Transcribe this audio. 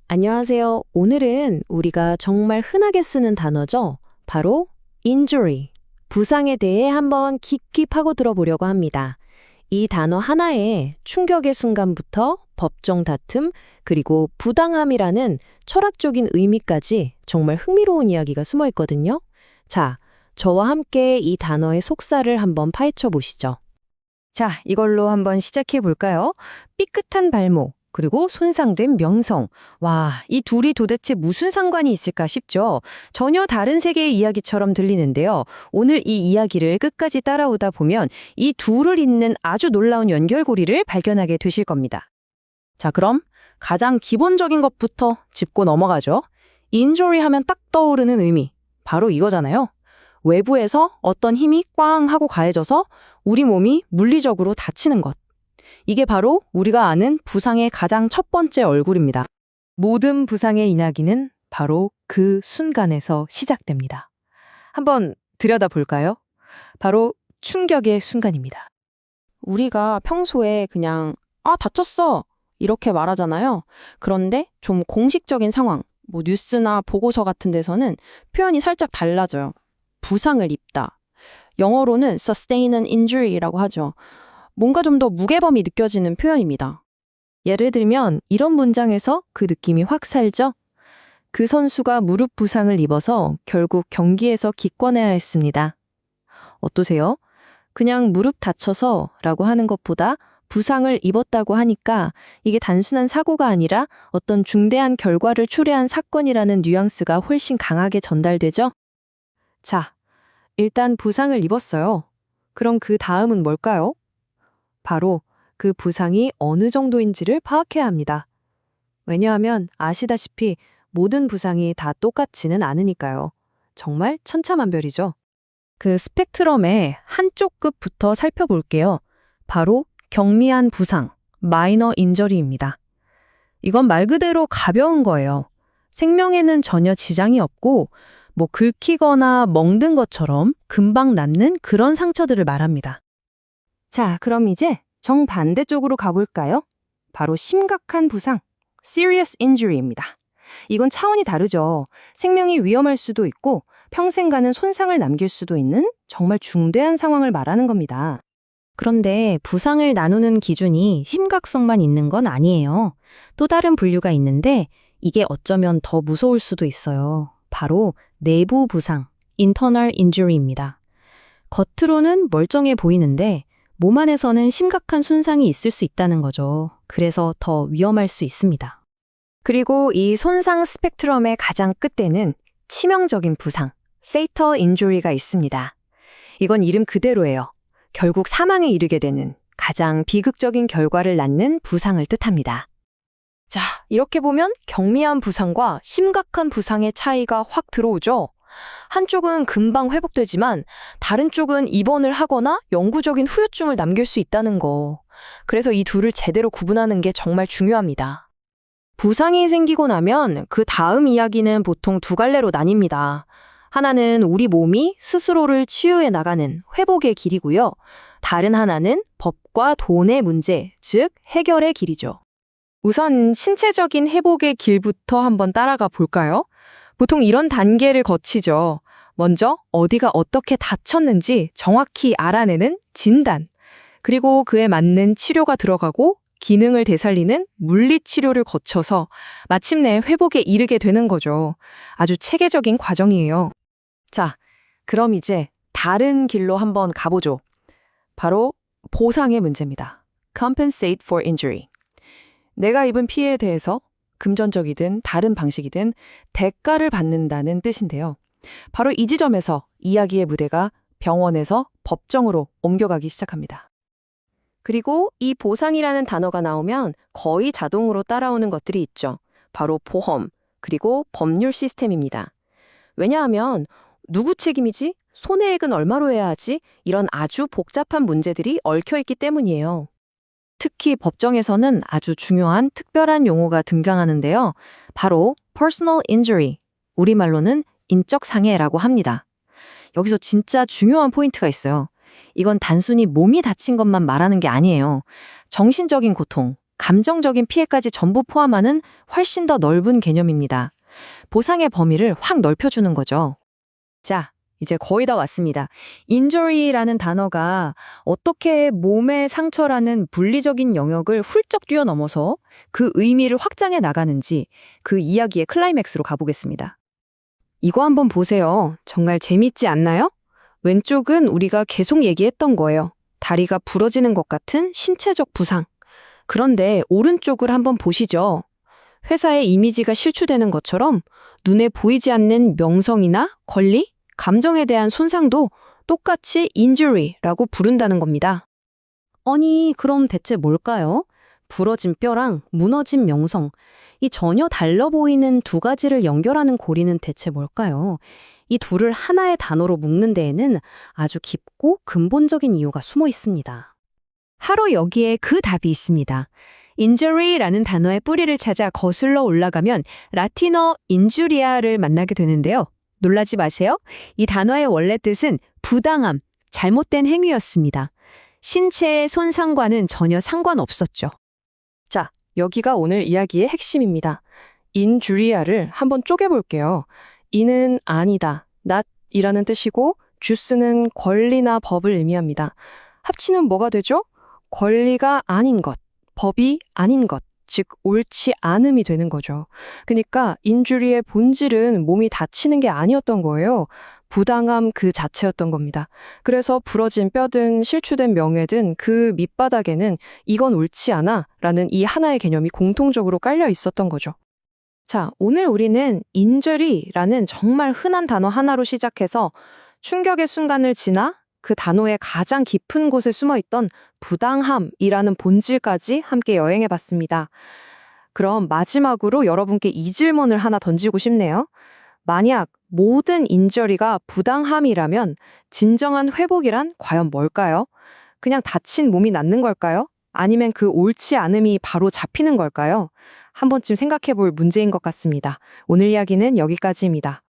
안녕하세요. 오늘은 우리가 정말 흔하게 쓰는 단어죠. 바로 injury. 부상에 대해 한번 깊이 파고 들어보려고 합니다. 이 단어 하나에 충격의 순간부터 법정 다툼, 그리고 부당함이라는 철학적인 의미까지 정말 흥미로운 이야기가 숨어 있거든요. 자, 저와 함께 이 단어의 속살을 한번 파헤쳐 보시죠. 자, 이걸로 한번 시작해 볼까요? 삐끗한 발목, 그리고 손상된 명성. 와, 이 둘이 도대체 무슨 상관이 있을까 싶죠? 전혀 다른 세계의 이야기처럼 들리는데요. 오늘 이 이야기를 끝까지 따라오다 보면 이 둘을 잇는 아주 놀라운 연결고리를 발견하게 되실 겁니다. 자, 그럼 가장 기본적인 것부터 짚고 넘어가죠. 인조리 하면 딱 떠오르는 의미. 바로 이거잖아요. 외부에서 어떤 힘이 꽝 하고 가해져서 우리 몸이 물리적으로 다치는 것. 이게 바로 우리가 아는 부상의 가장 첫 번째 얼굴입니다. 모든 부상의 이야기는 바로 그 순간에서 시작됩니다. 한번 들여다볼까요? 바로 충격의 순간입니다. 우리가 평소에 그냥 다쳤어 이렇게 말하잖아요. 그런데 좀 공식적인 상황, 뭐 뉴스나 보고서 같은 데서는 표현이 살짝 달라져요. 부상을 입다. 영어로는 sustain an injury라고 하죠. 뭔가 좀 더 무게감이 느껴지는 표현입니다. 예를 들면 이런 문장에서 그 느낌이 확 살죠? 그 선수가 무릎 부상을 입어서 결국 경기에서 기권해야 했습니다. 어떠세요? 그냥 무릎 다쳐서 라고 하는 것보다 부상을 입었다고 하니까 이게 단순한 사고가 아니라 어떤 중대한 결과를 초래한 사건이라는 뉘앙스가 훨씬 강하게 전달되죠? 자, 일단 부상을 입었어요. 그럼 그 다음은 뭘까요? 바로 그 부상이 어느 정도인지를 파악해야 합니다. 왜냐하면 아시다시피 모든 부상이 다 똑같지는 않으니까요. 정말 천차만별이죠. 그 스펙트럼의 한쪽 끝부터 살펴볼게요. 바로 경미한 부상, 마이너 인저리입니다. 이건 말 그대로 가벼운 거예요. 생명에는 전혀 지장이 없고 뭐 긁히거나 멍든 것처럼 금방 낫는 그런 상처들을 말합니다. 자, 그럼 이제 정반대쪽으로 가볼까요? 바로 심각한 부상, serious injury입니다. 이건 차원이 다르죠. 생명이 위험할 수도 있고 평생 가는 손상을 남길 수도 있는 정말 중대한 상황을 말하는 겁니다. 그런데 부상을 나누는 기준이 심각성만 있는 건 아니에요. 또 다른 분류가 있는데 이게 어쩌면 더 무서울 수도 있어요. 바로 내부 부상, internal injury입니다. 겉으로는 멀쩡해 보이는데 몸 안에서는 심각한 손상이 있을 수 있다는 거죠. 그래서 더 위험할 수 있습니다. 그리고 이 손상 스펙트럼의 가장 끝에는 치명적인 부상, fatal injury가 있습니다. 이건 이름 그대로예요. 결국 사망에 이르게 되는 가장 비극적인 결과를 낳는 부상을 뜻합니다. 자, 이렇게 보면 경미한 부상과 심각한 부상의 차이가 확 들어오죠. 한쪽은 금방 회복되지만 다른 쪽은 입원을 하거나 영구적인 후유증을 남길 수 있다는 거. 그래서 이 둘을 제대로 구분하는 게 정말 중요합니다. 부상이 생기고 나면 그 다음 이야기는 보통 두 갈래로 나뉩니다. 하나는 우리 몸이 스스로를 치유해 나가는 회복의 길이고요. 다른 하나는 법과 돈의 문제, 즉 해결의 길이죠. 우선 신체적인 회복의 길부터 한번 따라가 볼까요? 보통 이런 단계를 거치죠. 먼저 어디가 어떻게 다쳤는지 정확히 알아내는 진단, 그리고 그에 맞는 치료가 들어가고 기능을 되살리는 물리치료를 거쳐서 마침내 회복에 이르게 되는 거죠. 아주 체계적인 과정이에요. 자, 그럼 이제 다른 길로 한번 가보죠. 바로 보상의 문제입니다. Compensate for injury. 내가 입은 피해에 대해서 금전적이든 다른 방식이든 대가를 받는다는 뜻인데요. 바로 이 지점에서 이야기의 무대가 병원에서 법정으로 옮겨가기 시작합니다. 그리고 이 보상이라는 단어가 나오면 거의 자동으로 따라오는 것들이 있죠. 바로 보험, 그리고 법률 시스템입니다. 왜냐하면 누구 책임이지? 손해액은 얼마로 해야 하지? 이런 아주 복잡한 문제들이 얽혀있기 때문이에요. 특히 법정에서는 아주 중요한 특별한 용어가 등장하는데요. 바로 personal injury, 우리말로는 인적 상해라고 합니다. 여기서 진짜 중요한 포인트가 있어요. 이건 단순히 몸이 다친 것만 말하는 게 아니에요. 정신적인 고통, 감정적인 피해까지 전부 포함하는 훨씬 더 넓은 개념입니다. 보상의 범위를 확 넓혀주는 거죠. 자, 이제 거의 다 왔습니다. injury라는 단어가 어떻게 몸의 상처라는 분리적인 영역을 훌쩍 뛰어넘어서 그 의미를 확장해 나가는지 그 이야기의 클라이맥스로 가보겠습니다. 이거 한번 보세요. 정말 재밌지 않나요? 왼쪽은 우리가 계속 얘기했던 거예요. 다리가 부러지는 것 같은 신체적 부상. 그런데 오른쪽을 한번 보시죠. 회사의 이미지가 실추되는 것처럼 눈에 보이지 않는 명성이나 권리, 감정에 대한 손상도 똑같이 injury라고 부른다는 겁니다. 아니, 그럼 대체 뭘까요? 부러진 뼈랑 무너진 명성. 이 전혀 달라 보이는 두 가지를 연결하는 고리는 대체 뭘까요? 이 둘을 하나의 단어로 묶는 데에는 아주 깊고 근본적인 이유가 숨어 있습니다. 바로 여기에 그 답이 있습니다. injury라는 단어의 뿌리를 찾아 거슬러 올라가면 라틴어 injuria를 만나게 되는데요. 놀라지 마세요. 이 단어의 원래 뜻은 부당함, 잘못된 행위였습니다. 신체의 손상과는 전혀 상관없었죠. 자, 여기가 오늘 이야기의 핵심입니다. injuria를 한번 쪼개볼게요. in은 아니다, not이라는 뜻이고 ju스는 권리나 법을 의미합니다. 합치면 뭐가 되죠? 권리가 아닌 것, 법이 아닌 것, 즉 옳지 않음이 되는 거죠. 그러니까 인주리의 본질은 몸이 다치는 게 아니었던 거예요. 부당함 그 자체였던 겁니다. 그래서 부러진 뼈든 실추된 명예든 그 밑바닥에는 이건 옳지 않아 라는 이 하나의 개념이 공통적으로 깔려 있었던 거죠. 자, 오늘 우리는 injury라는 정말 흔한 단어 하나로 시작해서 충격의 순간을 지나 그 단어의 가장 깊은 곳에 숨어있던 부당함이라는 본질까지 함께 여행해봤습니다. 그럼 마지막으로 여러분께 이 질문을 하나 던지고 싶네요. 만약 모든 인저리가 부당함이라면 진정한 회복이란 과연 뭘까요? 그냥 다친 몸이 낫는 걸까요? 아니면 그 옳지 않음이 바로 잡히는 걸까요? 한 번쯤 생각해 볼 문제인 것 같습니다. 오늘 이야기는 여기까지입니다.